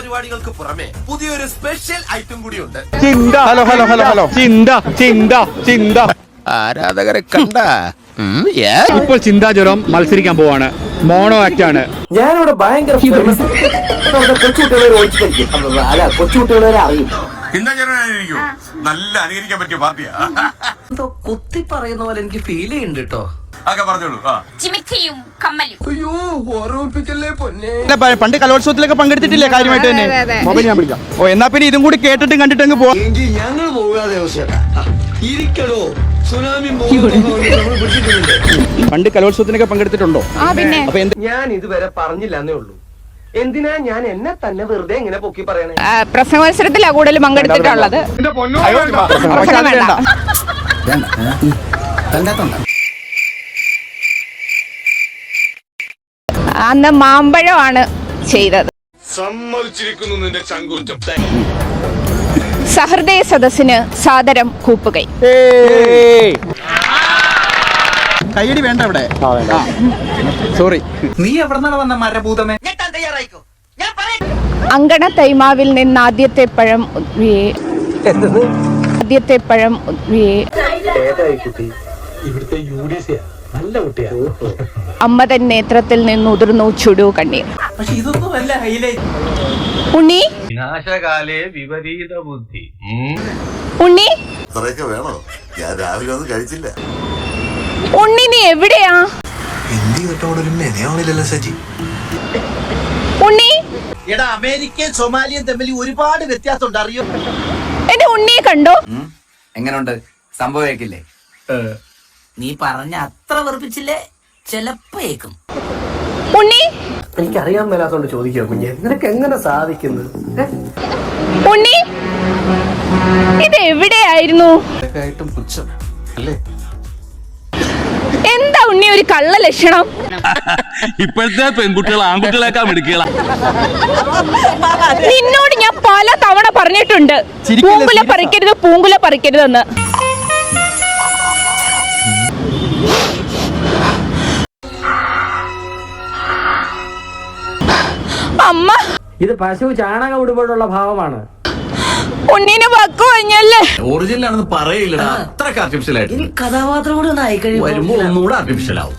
പരിപാടികൾക്ക് പുറമെ പുതിയൊരു സ്പെഷ്യൽ ഐറ്റം കൂടിയുണ്ട്. ഹലോ ഹലോ ഹലോ ഹലോ ചിന്ത ചിന്ത ചിന്ത ആരാധകരെ കണ്ട ഇപ്പോൾ ചിന്താജ്വരം മത്സരിക്കാൻ പോവാണ്. മോണോ ആക്ട് ആണ്. ഞാനിവിടെ ഭയങ്കര കൊച്ചുകുട്ടികളെ അറിയും. നല്ല അനുകരിക്കാൻ പറ്റിയ പാർട്ടിയാ. എന്തോ കുത്തി പറയുന്ന പോലെ എനിക്ക് ഫീൽ ചെയ്യുന്നുണ്ട് കേട്ടോ. അയ്യോ ഓർമ്മിപ്പിക്കല്ലേ പൊന്നെ. പണ്ട് കലോത്സവത്തിലൊക്കെ പങ്കെടുത്തിട്ടില്ലേ കാര്യമായിട്ട് തന്നെ? മൊബൈൽ ഞാൻ വിളിക്കാം. ഓ എന്നാ പിന്നെ ഇതും കൂടി കേട്ടിട്ടും കണ്ടിട്ടങ്ങ് പോവാം. ഞങ്ങൾ പോകാതെ ഇരിക്കണോ? സുനാമി പണ്ട് കലോത്സവത്തിനൊക്കെ പങ്കെടുത്തിട്ടുണ്ടോ? അപ്പൊ ഞാൻ ഇതുവരെ പറഞ്ഞില്ലെന്നേ ഉള്ളൂ. എന്തിനാ ഞാൻ എന്നെ തന്നെ വെറുതെ ഇങ്ങനെ പൊക്കി പറയണേ? പ്രസംഗ മത്സരത്തിലാണ് കൂടുതൽ പങ്കെടുത്തിട്ടുള്ളത്. അന്ന് മാമ്പഴമാണ് ചെയ്തത്. സമ്മതിച്ചിരിക്കുന്നു നിന്റെ ചങ്കൂറ്റം. സഹൃദയ സദസ്സിന് സാദരം കൂപ്പുകൈ. കൈയടി വേണ്ട ഇവിടെ. സോറി. നീ എവിടെന്നാണ് വന്ന മരഭൂതമേ? അങ്കണ തൈമാവിൽ നിന്ന് ആദ്യത്തെ പഴം ഉദ്വിയേ. ആദ്യത്തെ പഴം ഉദ്വിയേ. ഇവിടുത്തെ നല്ല കുട്ടിയാ. അമ്മ തൻ നേത്രത്തിൽ നിന്ന് ഉതിർന്നു ചുടു കണ്ണീർ. പക്ഷെ ഇതൊന്നും അല്ല ഹൈലൈറ്റ്. ഉണ്ണി വിനാശകാലേ വിപരീത ബുദ്ധി. ഉണ്ണി ഇത്രയൊക്കെ വേണോ? ഞാൻ രാവിലെ ഒന്നും കഴിച്ചില്ല. ഉണ്ണി നീ എവിടെയാ? എന്തിട്ടോടൊരു മെനയാവണില്ലല്ലോ സജി. ഉണ്ണി എടാ, അമേരിക്കയും സൊമാലിയും തമ്മിൽ ഒരുപാട് വ്യത്യാസമുണ്ട്, അറിയോ? എന്റെ ഉണ്ണിയെ കണ്ടോ? എങ്ങനുണ്ട്? സംഭവിക്കില്ലേ? നീ പറഞ്ഞ അത്ര വെറുപ്പിച്ചില്ലേ? ചെലപ്പേക്കും. ഉണ്ണി എനിക്കറിയാൻ മേലാത്തോണ്ട് ചോദിക്കുക കുഞ്ഞെ, നിനക്ക് എങ്ങനെ സാധിക്കുന്നത്? ഉണ്ണി ഇത് എവിടെയായിരുന്നു? പുച്ഛം അല്ലേ? എന്താ ഉണ്ണി ഒരു കള്ള ലക്ഷണം? ഇപ്പോഴത്തെ പെൺകുട്ടികൾ ആൺകുട്ടികളെക്കാൾ മിടുക്കികളാ. നിന്നോട് ഞാൻ പല തവണ പറഞ്ഞിട്ടുണ്ട് പൂങ്കുല പറിക്കരുത്, പൂങ്കുല പറിക്കരുതെന്ന്. അമ്മ ഇത് പശു ചാണകം ഇടുമ്പോഴുള്ള ഭാവമാണ്. ഉണ്ണീനെ വക്കു കഴിഞ്ഞല്ലേ? ഒറിജിനൽ ആണെന്ന് പറയില്ലടാ. അത്രക്ക് ആർട്ടിഫിഷ്യൽ ആയിട്ട് കഥാപാത്രം കൂടെ ഒന്ന് ആയിക്കഴിയുമ്പോ വരുമ്പോ ഒന്നുകൂടെ ആർട്ടിഫിഷ്യൽ ആവും.